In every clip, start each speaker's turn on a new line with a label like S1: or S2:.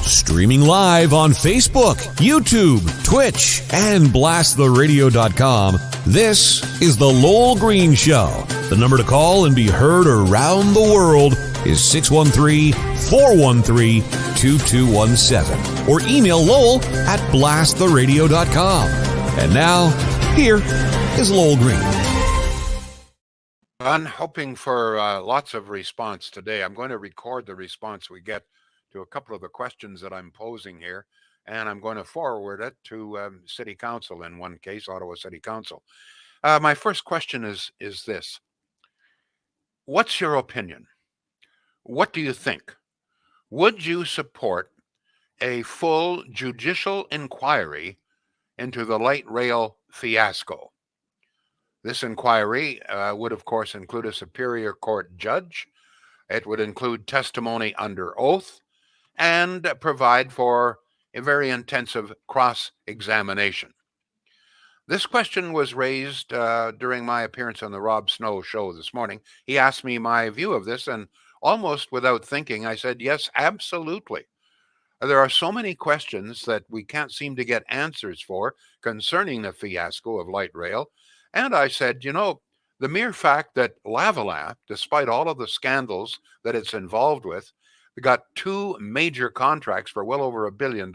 S1: Streaming live on Facebook, YouTube, Twitch, and blasttheradio.com, this is The Lowell Green Show. The number to call and be heard around the world is 613-413-2217. Or email Lowell at blasttheradio.com. And now, here is Lowell Green.
S2: I'm hoping for lots of response today. I'm going to record the response we get to a couple of the questions that I'm posing here, and I'm going to forward it to City Council, in one case, Ottawa City Council. My first question is this. What's your opinion? What do you think? Would you support a full judicial inquiry into the light rail fiasco? This inquiry would, of course, include a Superior Court judge. It would include testimony under oath and provide for a very intensive cross-examination. This question was raised during my appearance on the Rob Snow show this morning. He asked me my view of this, and almost without thinking, I said, yes, absolutely. There are so many questions that we can't seem to get answers for concerning the fiasco of light rail. And I said, you know, the mere fact that Lavalin, despite all of the scandals that it's involved with, got two major contracts for well over $1 billion,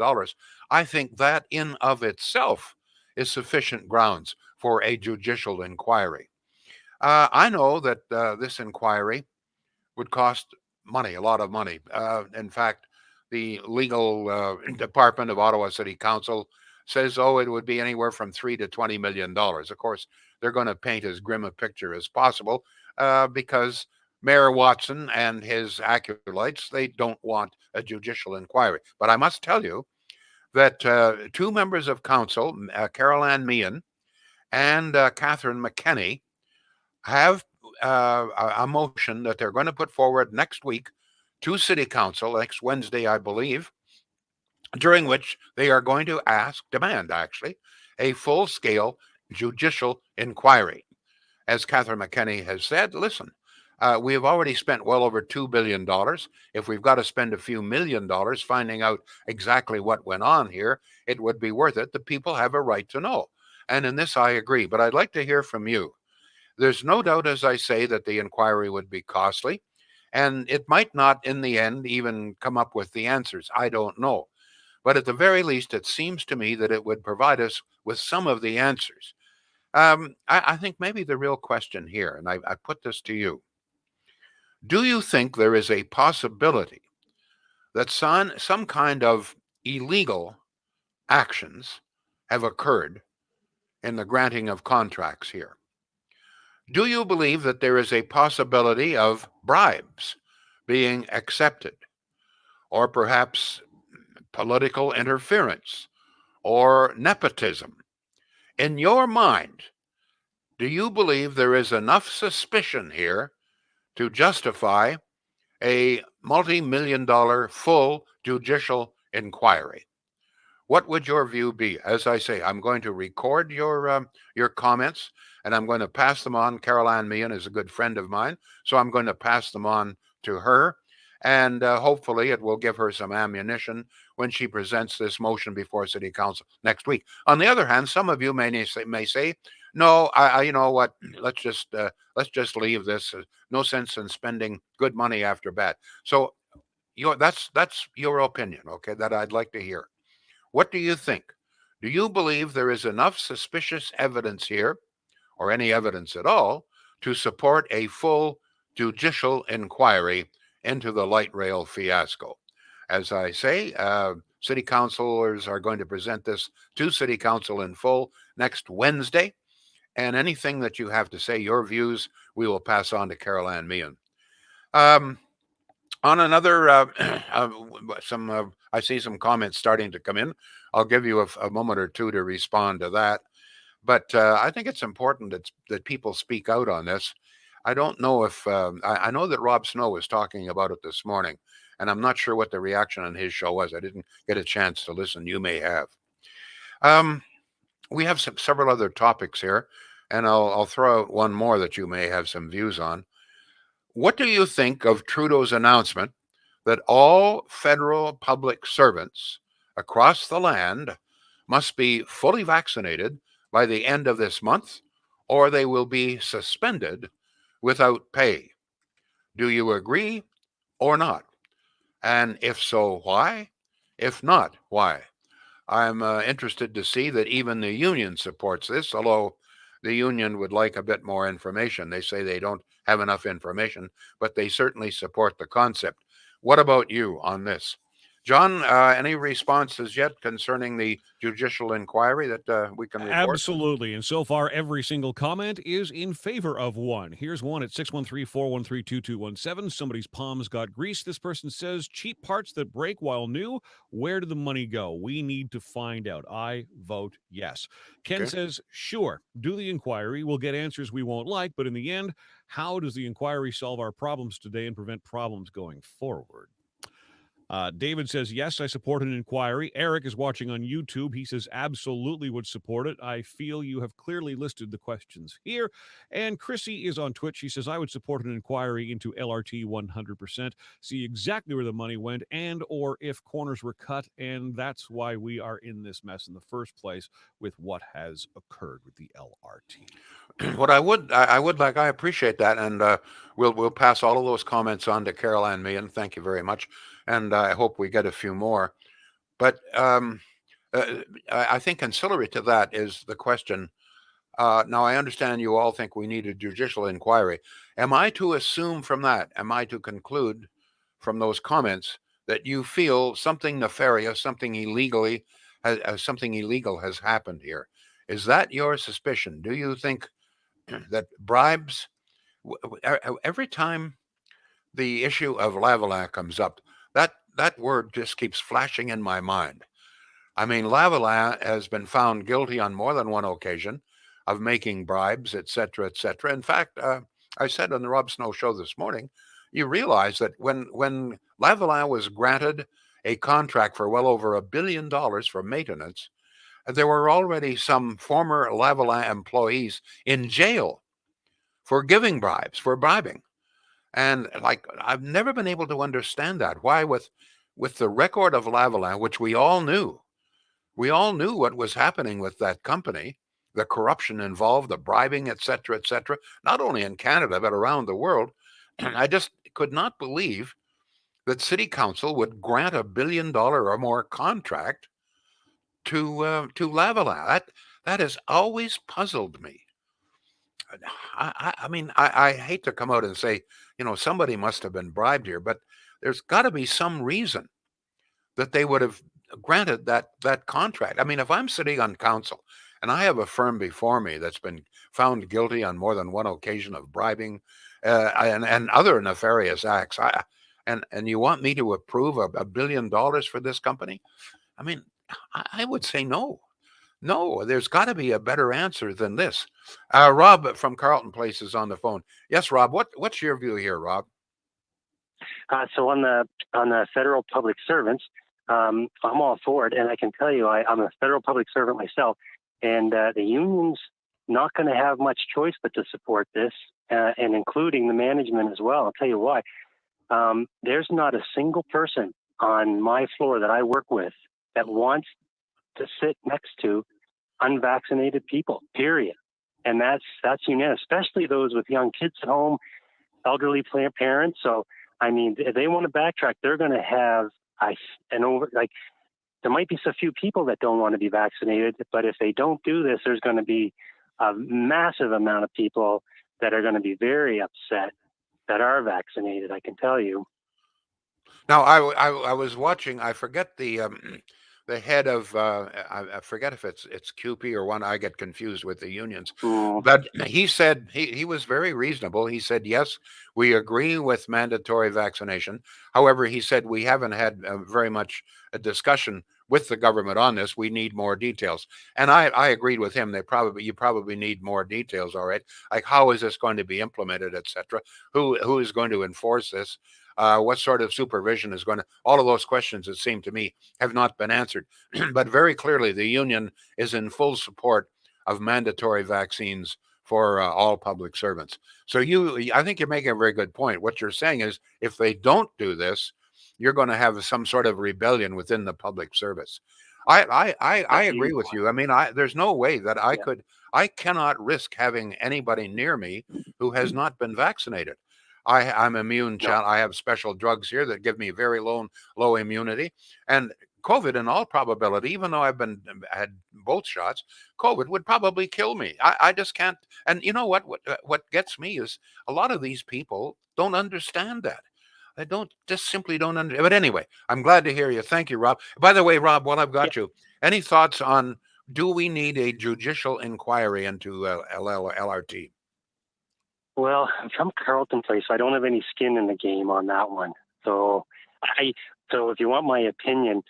S2: I think that in of itself is sufficient grounds for a judicial inquiry. I know that this inquiry would cost money, a lot of money. In fact, the legal department of Ottawa City Council says, it would be anywhere from $3 to $20 million. Of course, they're going to paint as grim a picture as possible because Mayor Watson and his acolytes, they don't want a judicial inquiry. But I must tell you that two members of council, Carol Ann Meehan and Catherine McKenney, have a motion that they're going to put forward next week to City Council, next Wednesday, I believe, during which they are going to demand a full-scale judicial inquiry. As Catherine McKenney has said, listen, we have already spent well over $2 billion. If we've got to spend a few $1 million finding out exactly what went on here, it would be worth it. The people have a right to know. And in this, I agree. But I'd like to hear from you. There's no doubt, as I say, that the inquiry would be costly. And it might not, in the end, even come up with the answers. I don't know. But at the very least, it seems to me that it would provide us with some of the answers. I think maybe the real question here, and I put this to you. Do you think there is a possibility that some kind of illegal actions have occurred in the granting of contracts here? Do you believe that there is a possibility of bribes being accepted, or perhaps political interference or nepotism? In your mind, do you believe there is enough suspicion here to justify a multi-million-dollar full judicial inquiry? What would your view be? As I say, I'm going to record your comments, and I'm going to pass them on. Carol Ann Meehan is a good friend of mine, so I'm going to pass them on to her, and hopefully it will give her some ammunition when she presents this motion before City Council next week. On the other hand, some of you may say, no, I you know what? Let's just leave this. No sense in spending good money after bad. So that's your opinion, okay? That I'd like to hear. What do you think? Do you believe there is enough suspicious evidence here, or any evidence at all, to support a full judicial inquiry into the light rail fiasco? As I say, city councilors are going to present this to City Council in full next Wednesday. And anything that you have to say, your views, we will pass on to Carol Ann Meehan. On another, I see some comments starting to come in. I'll give you a moment or two to respond to that. But I think it's important that people speak out on this. I don't know if, I know that Rob Snow was talking about it this morning, and I'm not sure what the reaction on his show was. I didn't get a chance to listen. You may have. We have several other topics here, and I'll throw out one more that you may have some views on. What do you think of Trudeau's announcement that all federal public servants across the land must be fully vaccinated by the end of this month, or they will be suspended without pay. Do you agree or not? And if so, why? If not, why? I'm interested to see that even the union supports this, although the union would like a bit more information. They say they don't have enough information, but they certainly support the concept. What about you on this? John, any responses yet concerning the judicial inquiry that we can report?
S1: Absolutely. And so far, every single comment is in favor of one. Here's one at 613-413-2217. Somebody's palms got grease. This person says, cheap parts that break while new. Where did the money go? We need to find out. I vote yes. Ken
S2: Okay.
S1: says, sure, do the inquiry. We'll get answers we won't like. But in the end, how does the inquiry solve our problems today and prevent problems going forward? David says, yes, I support an inquiry. Eric is watching on YouTube. He says, absolutely would support it. I feel you have clearly listed the questions here. And Chrissy is on Twitch. She says, I would support an inquiry into LRT 100%, see exactly where the money went and or if corners were cut. And that's why we are in this mess in the first place with what has occurred with the LRT.
S2: What I would like, I appreciate that, and we'll pass all of those comments on to Carol Ann Meehan. Thank you very much, and I hope we get a few more. But I think ancillary to that is the question. Now I understand you all think we need a judicial inquiry. Am I to assume from that? Am I to conclude from those comments that you feel something nefarious, something something illegal has happened here? Is that your suspicion? Do you think that bribes, every time the issue of Lavalin comes up, that word just keeps flashing in my mind. I mean, Lavalin has been found guilty on more than one occasion of making bribes, et cetera, et cetera. In fact, I said on the Rob Snow show this morning, you realize that when Lavalin was granted a contract for well over $1 billion for maintenance, there were already some former Lavalin employees in jail for giving bribes, for bribing. And like, I've never been able to understand that. Why, with the record of Lavalin, which we all knew what was happening with that company, the corruption involved, the bribing, et cetera, not only in Canada, but around the world. I just could not believe that City Council would grant $1 billion or more contract to Lavalin. That has always puzzled me. I mean, I hate to come out and say, somebody must have been bribed here, but there's got to be some reason that they would have granted that contract. I mean, if I'm sitting on council and I have a firm before me that's been found guilty on more than one occasion of bribing and other nefarious acts, and you want me to approve $1 billion for this company? I mean, I would say no. No, there's got to be a better answer than this. Rob from Carleton Place is on the phone. Yes, Rob. What's your view here, Rob?
S3: So on the federal public servants, I'm all for it, and I can tell you, I'm a federal public servant myself, and the union's not going to have much choice but to support this, and including the management as well. I'll tell you why. There's not a single person on my floor that I work with that wants to sit next to unvaccinated people, period. And that's unanimous, especially those with young kids at home, elderly parents. So, I mean, if they want to backtrack, they're going to have there might be so few people that don't want to be vaccinated, but if they don't do this, there's going to be a massive amount of people that are going to be very upset that are vaccinated, I can tell you.
S2: Now, I was watching, I forget the head of I forget if it's QP or one. I get confused with the unions. But he said he was very reasonable. He said, yes, we agree with mandatory vaccination. However, he said we haven't had very much a discussion with the government on this. We need more details. And I agreed with him. You probably need more details. All right. Like, how is this going to be implemented, et cetera? Who is going to enforce this? What sort of supervision is going to, all of those questions, it seemed to me, have not been answered. But very clearly, the union is in full support of mandatory vaccines for all public servants. So I think you're making a very good point. What you're saying is, if they don't do this, you're going to have some sort of rebellion within the public service. I agree with you. I mean, there's no way that
S3: Yeah.
S2: I cannot risk having anybody near me who has not been vaccinated. I'm immune.
S3: No.
S2: I have special drugs here that give me very low immunity, and COVID, in all probability, even though I've had both shots, COVID would probably kill me. I just can't. And you know what? What gets me is a lot of these people don't understand that. They simply don't understand. But anyway, I'm glad to hear you. Thank you, Rob. By the way, Rob, while I've
S3: Yeah.
S2: got you, any thoughts on, do we need a judicial inquiry into LRT?
S3: Well, I'm from Carleton Place, so I don't have any skin in the game on that one. So so if you want my opinion,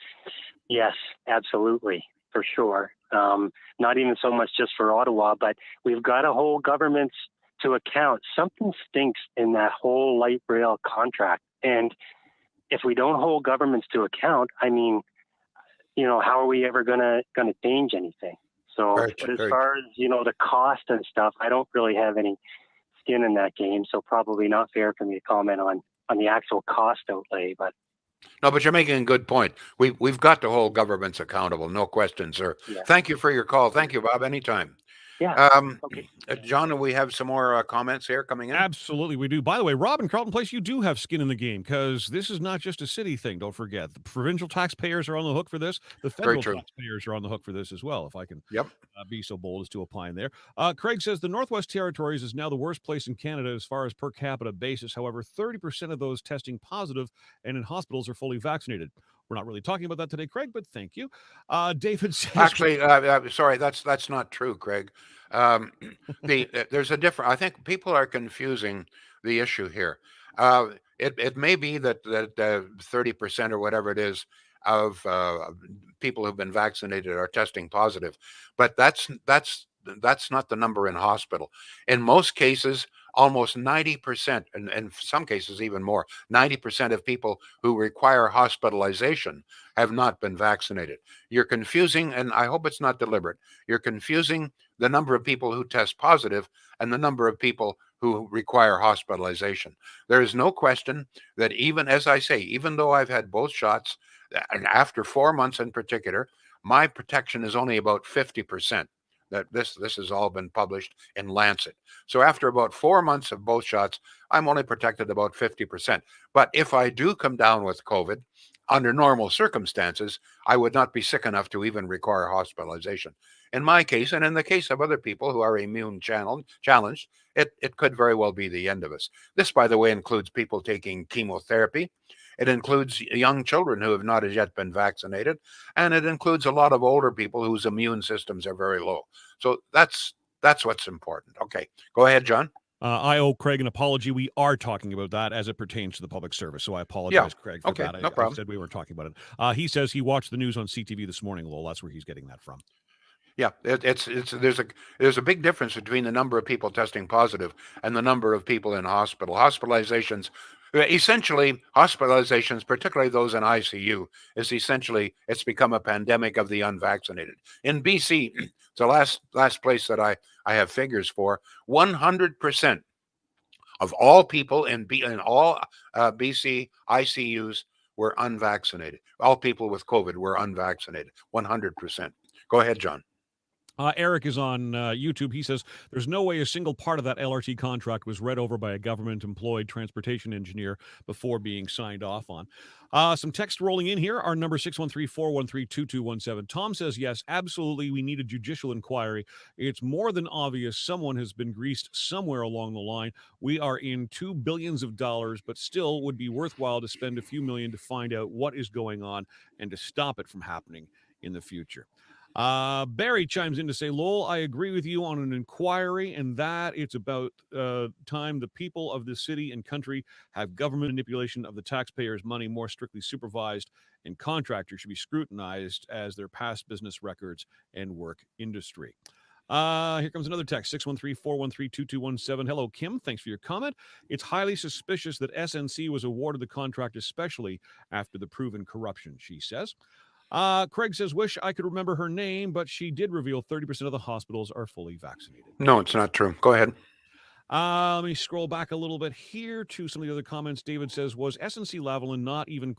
S3: yes, absolutely, for sure. Not even so much just for Ottawa, but we've got to hold governments to account. Something stinks in that whole light rail contract. And if we don't hold governments to account, I mean, how are we ever gonna change anything? So, but as far as the cost and stuff, I don't really have any skin in that game, so probably not fair for me to comment on the actual cost outlay. But
S2: no, but you're making a good point. We've got to hold governments accountable, no question, sir.
S3: yeah,
S2: Thank you for your call. Thank you, Bob. Anytime.
S3: yeah, okay.
S2: John, do we have some more comments here coming in?
S4: Absolutely, we do. By the way, Rob in Carleton Place, you do have skin in the game because this is not just a city thing. Don't forget, the provincial taxpayers are on the hook for this. The federal taxpayers are on the hook for this as well. If I can be so bold as to opine there. Craig says the Northwest Territories is now the worst place in Canada as far as per capita basis. However, 30% of those testing positive and in hospitals are fully vaccinated. We're not really talking about that today, Craig, but thank you. David says...
S2: Actually, sorry, that's not true, Craig. There's a different... I think people are confusing the issue here. It may be that 30% or whatever it is of people who've been vaccinated are testing positive, but that's not the number in hospital. In most cases, almost 90%, and in some cases even more, 90% of people who require hospitalization have not been vaccinated. You're confusing, and I hope it's not deliberate, you're confusing the number of people who test positive and the number of people who require hospitalization. There is no question that, even as I say, even though I've had both shots, and after 4 months in particular, my protection is only about 50%. That this has all been published in Lancet. So after about 4 months of both shots, I'm only protected about 50%. But if I do come down with COVID, under normal circumstances, I would not be sick enough to even require hospitalization. In my case, and in the case of other people who are immune challenged, it could very well be the end of us. This, by the way, includes people taking chemotherapy. It includes young children who have not as yet been vaccinated, and it includes a lot of older people whose immune systems are very low. So that's what's important. Okay, go ahead, John.
S4: I owe Craig an apology. We are talking about that as it pertains to the public service, so I apologize, Craig, for that.
S2: No problem.
S4: I said we weren't talking about it. He says he watched the news on CTV this morning, Lowell. That's where he's getting that from.
S2: Yeah, there's a big difference between the number of people testing positive and the number of people in hospital. Hospitalizations, particularly those in ICU, it's become a pandemic of the unvaccinated. In BC, it's the last place that I have figures for. 100% of all people in all BC ICUs were unvaccinated. All people with COVID were unvaccinated. 100%. Go ahead, John.
S4: Eric is on YouTube. He says, there's no way a single part of that LRT contract was read over by a government-employed transportation engineer before being signed off on. Some text rolling in here. Our number 613-413-2217. Tom says, yes, absolutely, we need a judicial inquiry. It's more than obvious someone has been greased somewhere along the line. We are in $2 billion, but still would be worthwhile to spend a few million to find out what is going on and to stop it from happening in the future. Barry chimes in to say, Lowell, I agree with you on an inquiry and that it's about time the people of this city and country have government manipulation of the taxpayers' money more strictly supervised, and contractors should be scrutinized as their past business records and work industry. Here comes another text, 613-413-2217. Hello, Kim. Thanks for your comment. It's highly suspicious that SNC was awarded the contract, especially after the proven corruption, she says. Craig says, wish I could remember her name, but she did reveal 30% of the hospitals are fully vaccinated.
S2: No, it's not true. Go ahead.
S4: Let me scroll back a little bit here to some of the other comments. David says, was SNC Lavalin not even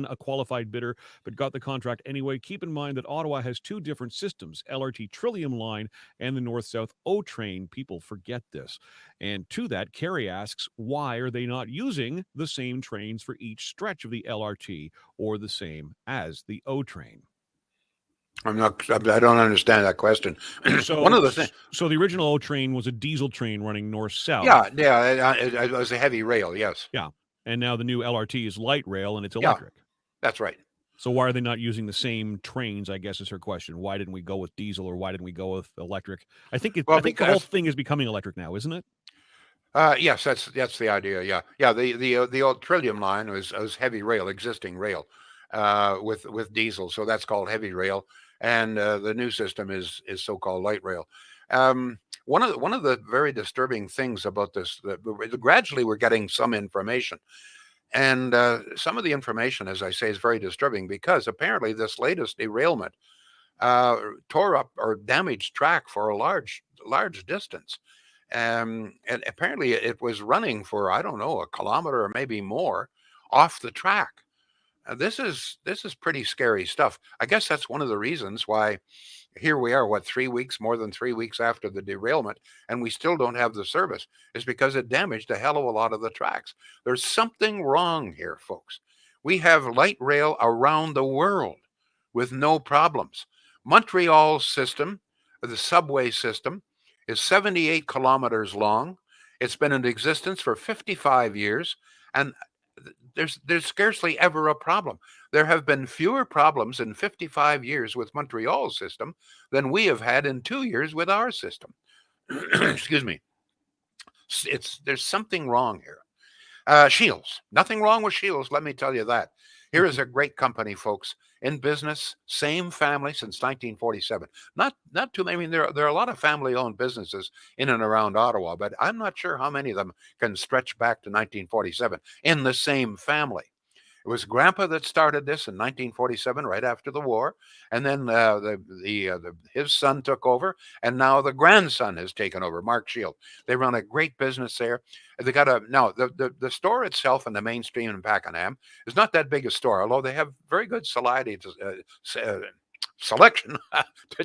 S4: a qualified bidder, but got the contract anyway? Keep in mind that Ottawa has two different systems, LRT Trillium Line and the North-South O train. People forget this. And to that, Kerry asks, why are they not using the same trains for each stretch of the LRT or the same as the O train?
S2: I don't understand that question.
S4: So,
S2: One of the things.
S4: So the original O train was a diesel train running north-south.
S2: Yeah, it was a heavy rail, yes.
S4: Yeah. And now the new LRT is light rail and it's
S2: Yeah.
S4: electric.
S2: That's right.
S4: So why are they not using the same trains, I guess is her question. Why didn't we go with diesel or why didn't we go with electric? I think the whole thing is becoming electric now, isn't it?
S2: Yes, that's the idea. Yeah. The old Trillium line was heavy rail, existing rail, with diesel. So that's called heavy rail, and the new system is so-called light rail. One of the very disturbing things about this, gradually we're getting some information, and some of the information, as I say, is very disturbing because apparently this latest derailment tore up or damaged track for a large distance. And apparently it was running for, I don't know, a kilometer or maybe more off the track. This is pretty scary stuff. I guess that's one of the reasons why here we are, more than 3 weeks after the derailment, and we still don't have the service, is because it damaged a hell of a lot of the tracks. There's something wrong here, folks. We have light rail around the world with no problems. Montreal's system, the subway system, is 78 kilometers long. It's been in existence for 55 years, and there's scarcely ever a problem. There have been fewer problems in 55 years with Montreal's system than we have had in 2 years with our system. Excuse me. There's something wrong here. Shields. Nothing wrong with Shields, let me tell you that. Here is a great company, folks, in business, same family since 1947. Not too many. I mean, there are a lot of family-owned businesses in and around Ottawa, but I'm not sure how many of them can stretch back to 1947 in the same family. It was Grandpa that started this in 1947, right after the war, and then his son took over, and now the grandson has taken over. Mark Shield. They run a great business there. They got the store itself in the mainstream in Pakenham is not that big a store, although they have very good selection to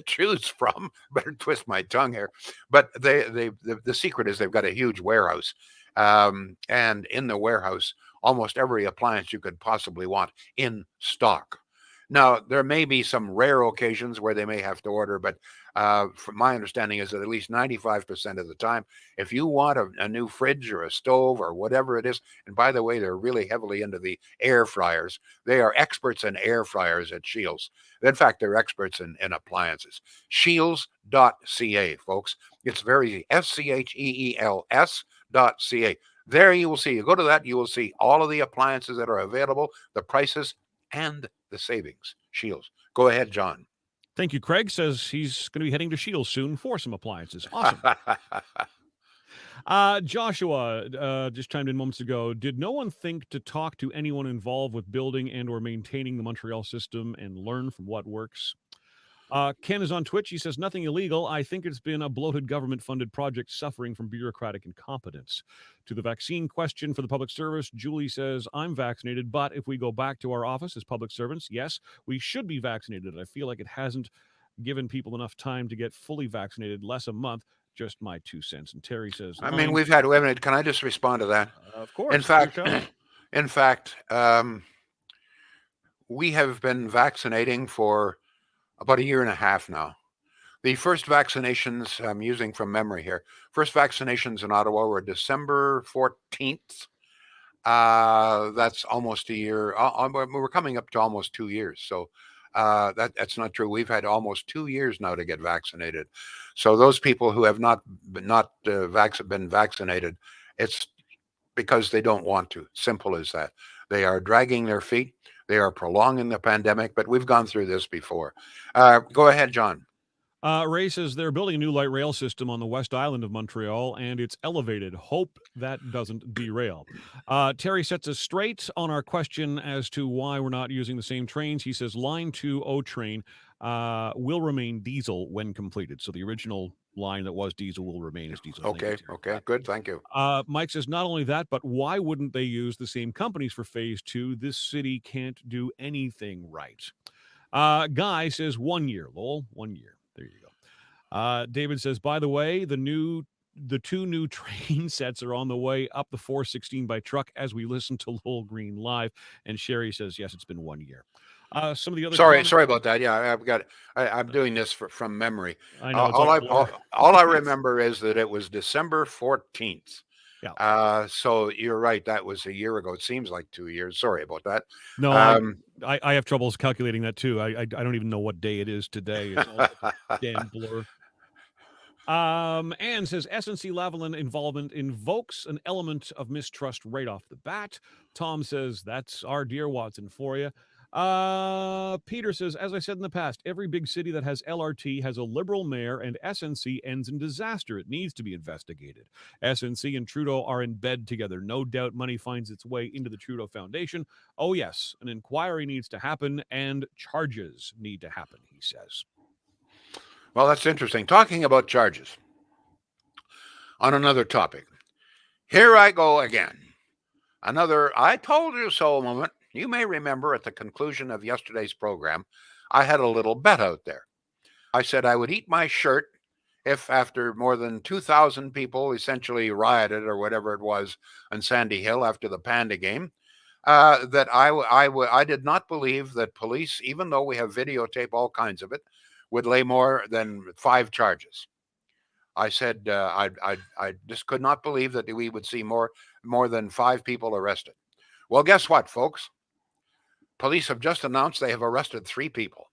S2: choose from. Better twist my tongue here, but the secret is they've got a huge warehouse, and in the warehouse, almost every appliance you could possibly want in stock. Now, there may be some rare occasions where they may have to order, but from my understanding is that at least 95% of the time, if you want a new fridge or a stove or whatever it is, and by the way, they're really heavily into the air fryers. They are experts in air fryers at Shields. In fact, they're experts in appliances. Shields.ca, folks. It's very SCHEELS.ca. There you will see, you go to that, you will see all of the appliances that are available, the prices, and the savings. Shields. Go ahead, John.
S4: Thank you. Craig says he's going to be heading to Shields soon for some appliances. Awesome. Joshua just chimed in moments ago. Did no one think to talk to anyone involved with building and or maintaining the Montreal system and learn from what works? Ken is on Twitch. He says, nothing illegal. I think it's been a bloated government-funded project suffering from bureaucratic incompetence. To the vaccine question for the public service, Julie says, I'm vaccinated, but if we go back to our office as public servants, yes, we should be vaccinated. I feel like it hasn't given people enough time to get fully vaccinated, less a month. Just my 2 cents. And Terry says,
S2: I mean, wait a minute. Can I just respond to that?
S4: Of course.
S2: In fact, we have been vaccinating for about a year and a half now. The first vaccinations, I'm using from memory here, first vaccinations in Ottawa were December 14th. That's almost a year. We're coming up to almost 2 years. So that's not true. We've had almost 2 years now to get vaccinated. So those people who have not been vaccinated, it's because they don't want to. Simple as that. They are dragging their feet. They are prolonging the pandemic, but we've gone through this before. Go ahead, John.
S4: Ray says they're building a new light rail system on the West Island of Montreal, and it's elevated. Hope that doesn't derail. Terry sets us straight on our question as to why we're not using the same trains. He says Line 2 O train will remain diesel when completed. So the original line that was diesel will remain as diesel. Thank you,
S2: Okay.
S4: Terry.
S2: Okay. Good. Thank you.
S4: Mike says, not only that, but why wouldn't they use the same companies for phase 2? This city can't do anything right. Guy says 1 year, Lowell. 1 year. There you go. David says, by the way, the 2 new train sets are on the way up the 416 by truck as we listen to Lowell Green live. And Sherry says, yes, it's been 1 year. Some of the other
S2: Sorry about that. Yeah, I'm doing this from memory.
S4: I know it's
S2: all I remember is that it was December 14th.
S4: Yeah.
S2: So you're right. That was a year ago. It seems like 2 years. Sorry about that.
S4: No, I have troubles calculating that too. I don't even know what day it is today. It's all a damn blur. Anne says SNC Lavalin involvement invokes an element of mistrust right off the bat. Tom says that's our dear Watson for you. Peter says, as I said in the past, every big city that has LRT has a liberal mayor, and SNC ends in disaster. It needs to be investigated. SNC and Trudeau are in bed together. No doubt money finds its way into the Trudeau Foundation. Oh, yes, an inquiry needs to happen and charges need to happen, he says.
S2: Well, that's interesting. Talking about charges on another topic. Here I go again. Another I told you so moment. You may remember at the conclusion of yesterday's program, I had a little bet out there. I said I would eat my shirt if after more than 2,000 people essentially rioted or whatever it was on Sandy Hill after the Panda game, that I did not believe that police, even though we have videotape, all kinds of it, would lay more than 5 charges. I said I just could not believe that we would see more than 5 people arrested. Well, guess what, folks? Police have just announced they have arrested 3 people.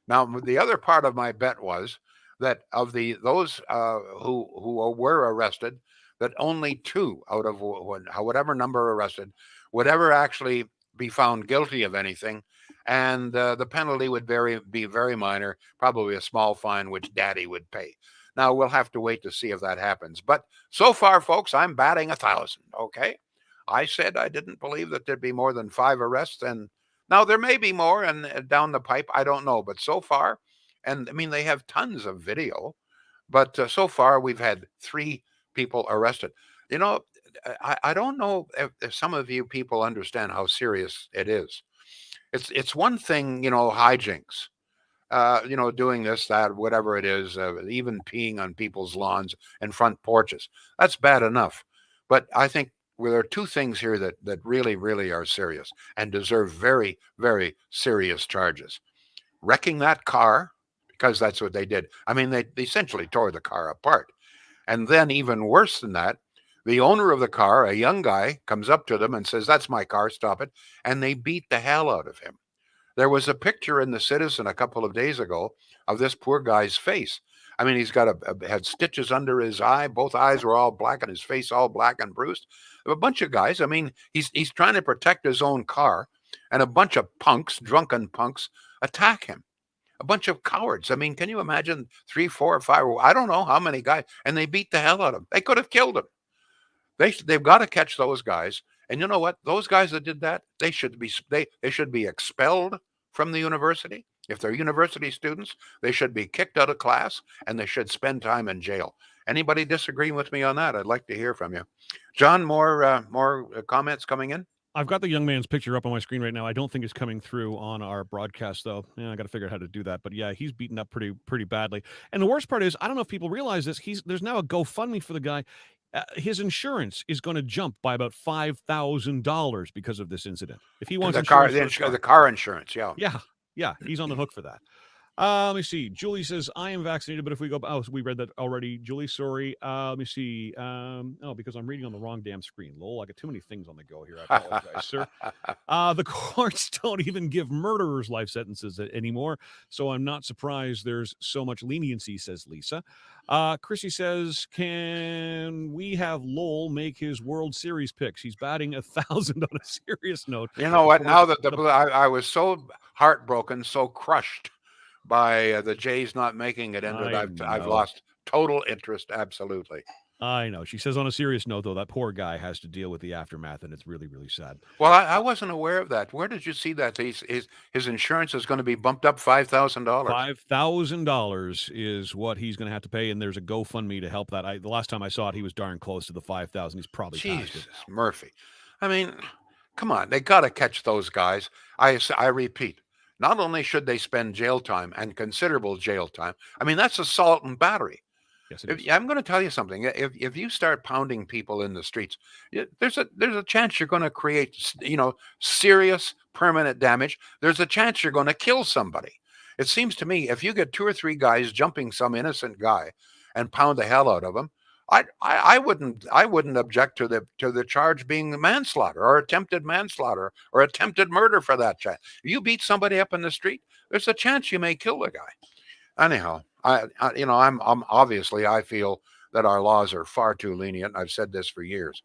S2: Now, the other part of my bet was that of those who were arrested, that only 2 out of whatever number arrested would ever actually be found guilty of anything, and the penalty would be very minor, probably a small fine which Daddy would pay. Now, we'll have to wait to see if that happens. But so far, folks, I'm batting 1,000, okay? I said I didn't believe that there'd be more than 5 arrests, and now there may be more and down the pipe, I don't know. But so far, and I mean, they have tons of video, but so far we've had 3 people arrested. You know, I don't know if some of you people understand how serious it is. It's one thing, hijinks, doing this, that, whatever it is, even peeing on people's lawns and front porches. That's bad enough. But I think there are 2 things here that really, really are serious and deserve very, very serious charges. Wrecking that car, because that's what they did. I mean, they essentially tore the car apart. And then even worse than that, the owner of the car, a young guy, comes up to them and says, "That's my car, stop it." And they beat the hell out of him. There was a picture in the Citizen a couple of days ago of this poor guy's face. I mean, he's got had stitches under his eye. Both eyes were all black and his face all black and bruised. A bunch of guys. I mean, he's trying to protect his own car, and a bunch of punks, drunken punks, attack him. A bunch of cowards. I mean, can you imagine 3, 4, or 5? I don't know how many guys, and they beat the hell out of him. They could have killed him. They've got to catch those guys. And you know what? Those guys that did that, they should be expelled from the university. If they're university students, they should be kicked out of class and they should spend time in jail. Anybody disagreeing with me on that? I'd like to hear from you. John, more comments coming in?
S4: I've got the young man's picture up on my screen right now. I don't think it's coming through on our broadcast, though. I got to figure out how to do that. But yeah, he's beaten up pretty badly. And the worst part is, I don't know if people realize this. There's now a GoFundMe for the guy. His insurance is going to jump by about $5,000 because of this incident. If he wants
S2: the car insurance,
S4: yeah, he's on the hook for that. Let me see. Julie says, I am vaccinated, but if we go... Oh, we read that already. Julie, sorry. Let me see. Because I'm reading on the wrong damn screen. Lowell, I got too many things on the go here. I apologize, sir. The courts don't even give murderers life sentences anymore, so I'm not surprised there's so much leniency, says Lisa. Chrissy says, can we have Lowell make his World Series picks? He's batting 1,000 on a serious note.
S2: You know what? Now that I was so heartbroken, so crushed by the Jays not making it into it, I've lost total interest. Absolutely.
S4: I know. She says on a serious note, though, that poor guy has to deal with the aftermath, and it's really, really sad.
S2: Well, I wasn't aware of that. Where did you see that? His insurance is going to be bumped up $5,000.
S4: $5,000 is what he's going to have to pay, and there's a GoFundMe to help that. The last time I saw it, he was darn close to the 5,000. He's probably past
S2: Jesus,
S4: it.
S2: Murphy. I mean, come on. They got to catch those guys. I repeat, not only should they spend jail time and considerable jail time, I mean, that's assault and battery.
S4: Yes, it is.
S2: I'm going to tell you something. If you start pounding people in the streets, there's a chance you're going to create, serious permanent damage. There's a chance you're going to kill somebody. It seems to me if you get 2 or 3 guys jumping some innocent guy and pound the hell out of him, I wouldn't object to the charge being manslaughter or attempted manslaughter or attempted murder for that chance. If you beat somebody up in the street, there's a chance you may kill the guy. Anyhow, I'm obviously I feel that our laws are far too lenient. I've said this for years.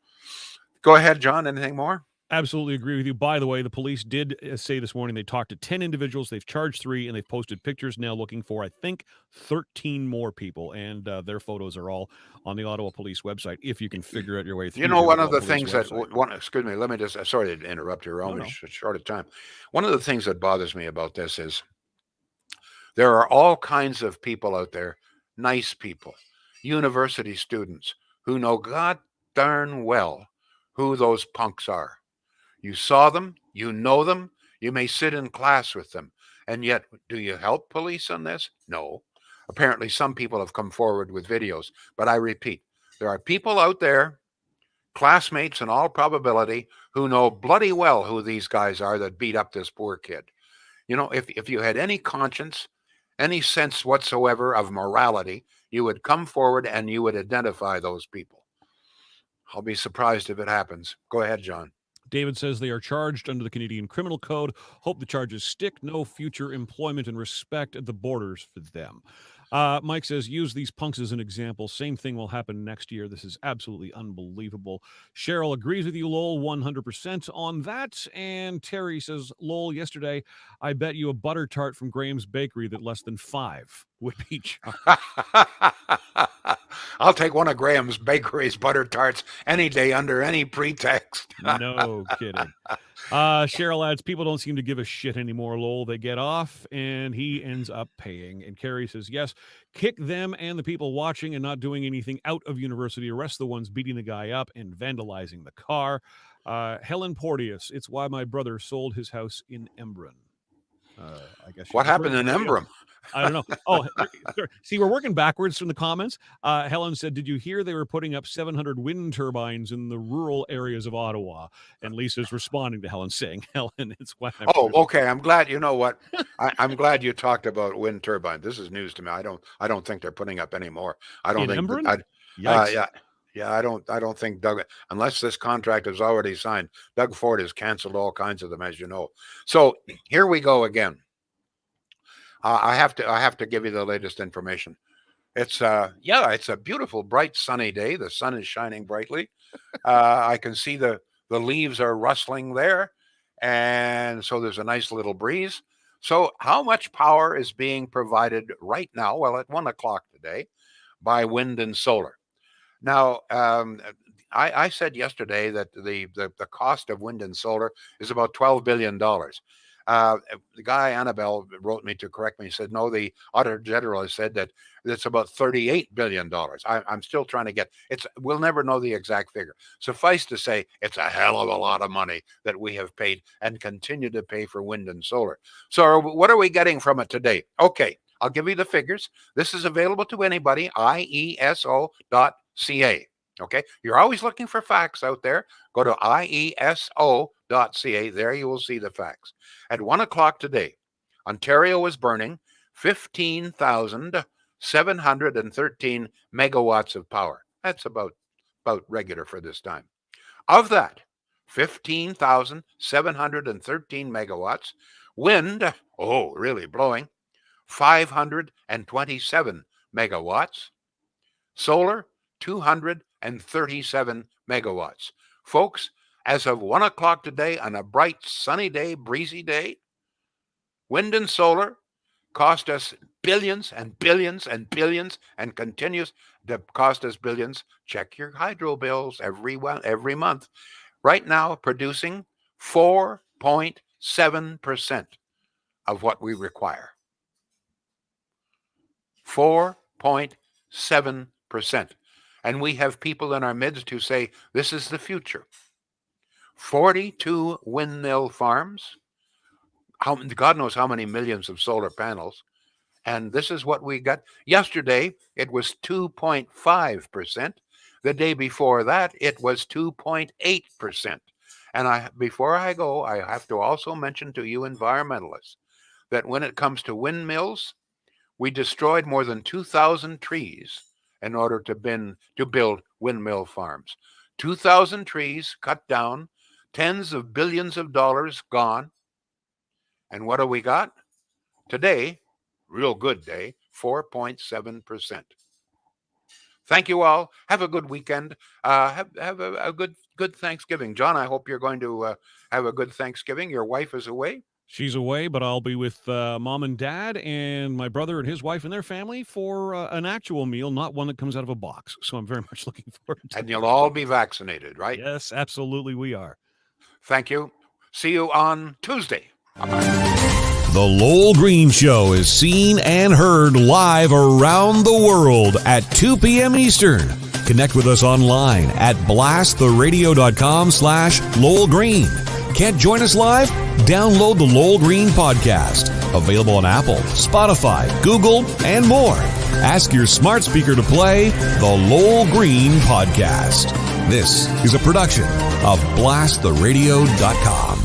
S2: Go ahead, John. Anything more?
S4: Absolutely agree with you. By the way, the police did say this morning they talked to 10 individuals. They've charged 3, and they've posted pictures now looking for, I think, 13 more people. And their photos are all on the Ottawa Police website, if you can figure out your way through.
S2: One of the things excuse me, let me just, sorry to interrupt you, Rome. It's short of time. One of the things that bothers me about this is there are all kinds of people out there, nice people, university students, who know God darn well who those punks are. You saw them, you know them, you may sit in class with them. And yet, do you help police on this? No. Apparently, some people have come forward with videos. But I repeat, there are people out there, classmates in all probability, who know bloody well who these guys are that beat up this poor kid. If you had any conscience, any sense whatsoever of morality, you would come forward and you would identify those people. I'll be surprised if it happens. Go ahead, John.
S4: David says they are charged under the Canadian Criminal Code. Hope the charges stick. No future employment and respect at the borders for them. Mike says, use these punks as an example. Same thing will happen next year. This is absolutely unbelievable. Cheryl agrees with you, Lowell, 100% on that. And Terry says, Lowell, yesterday, I bet you a butter tart from Graham's Bakery that less than 5 would be charged.
S2: I'll take one of Graham's Bakery's butter tarts any day under any pretext.
S4: No kidding. Cheryl adds, people don't seem to give a shit anymore, Lowell. They get off, and he ends up paying. And Carrie says, yes, kick them and the people watching and not doing anything out of university. Arrest the ones beating the guy up and vandalizing the car. Helen Porteous, it's why my brother sold his house in Embrun. I guess.
S2: What happened in Embrun?
S4: I don't know. Oh, see, we're working backwards from the comments. Helen said, did you hear they were putting up 700 wind turbines in the rural areas of Ottawa? And Lisa's responding to Helen saying, Helen, it's why.
S2: Okay. I'm glad. You know what? I'm glad you talked about wind turbines. This is news to me. I don't think they're putting up any more. I don't think. Yeah. I don't think Doug, unless this contract is already signed, Doug Ford has canceled all kinds of them, as you know. So here we go again. I have to give you the latest information. It's it's a beautiful, bright, sunny day. The sun is shining brightly. I can see the leaves are rustling there, and so there's a nice little breeze. So how much power is being provided right now? Well, at 1:00 today, by wind and solar. Now, I said yesterday that the cost of wind and solar is about $12 billion. The guy, Annabelle, wrote me to correct me. He said, no, the Auditor General has said that it's about $38 billion. I'm still trying to get, we'll never know the exact figure. Suffice to say, it's a hell of a lot of money that we have paid and continue to pay for wind and solar. So what are we getting from it today? Okay, I'll give you the figures. This is available to anybody, ieso.ca. Okay, you're always looking for facts out there. Go to ieso.ca. There you will see the facts. At 1:00 today, Ontario is burning 15,713 megawatts of power. That's about regular for this time. Of that, 15,713 megawatts. Wind, really blowing, 527 megawatts. Solar, 237 megawatts. Folks, as of 1:00 today, on a bright, sunny day, breezy day, wind and solar cost us billions and billions and billions and continues to cost us billions. Check your hydro bills every month. Right now, producing 4.7% of what we require. 4.7%. And we have people in our midst who say this is the future. 42 windmill farms, God knows how many millions of solar panels, and this is what we got. Yesterday, it was 2.5%. The day before that, it was 2.8%. And before I go, I have to also mention to you environmentalists that when it comes to windmills, we destroyed more than 2,000 trees in order to build windmill farms. 2,000 trees cut down, tens of billions of dollars gone. And what do we got? Today, real good day, 4.7%. Thank you all. Have a good weekend. Have a good Thanksgiving. John, I hope you're going to have a good Thanksgiving. Your wife is away.
S4: She's away, but I'll be with Mom and Dad and my brother and his wife and their family for an actual meal, not one that comes out of a box. So I'm very much looking forward to it.
S2: And you'll all be vaccinated, right?
S4: Yes, absolutely we are.
S2: Thank you. See you on Tuesday.
S1: The Lowell Green Show is seen and heard live around the world at 2 p.m. Eastern. Connect with us online at blasttheradio.com/Lowell Green. Can't join us live? Download the Lowell Green podcast. Available on Apple, Spotify, Google, and more. Ask your smart speaker to play the Lowell Green podcast. This is a production of blasttheradio.com.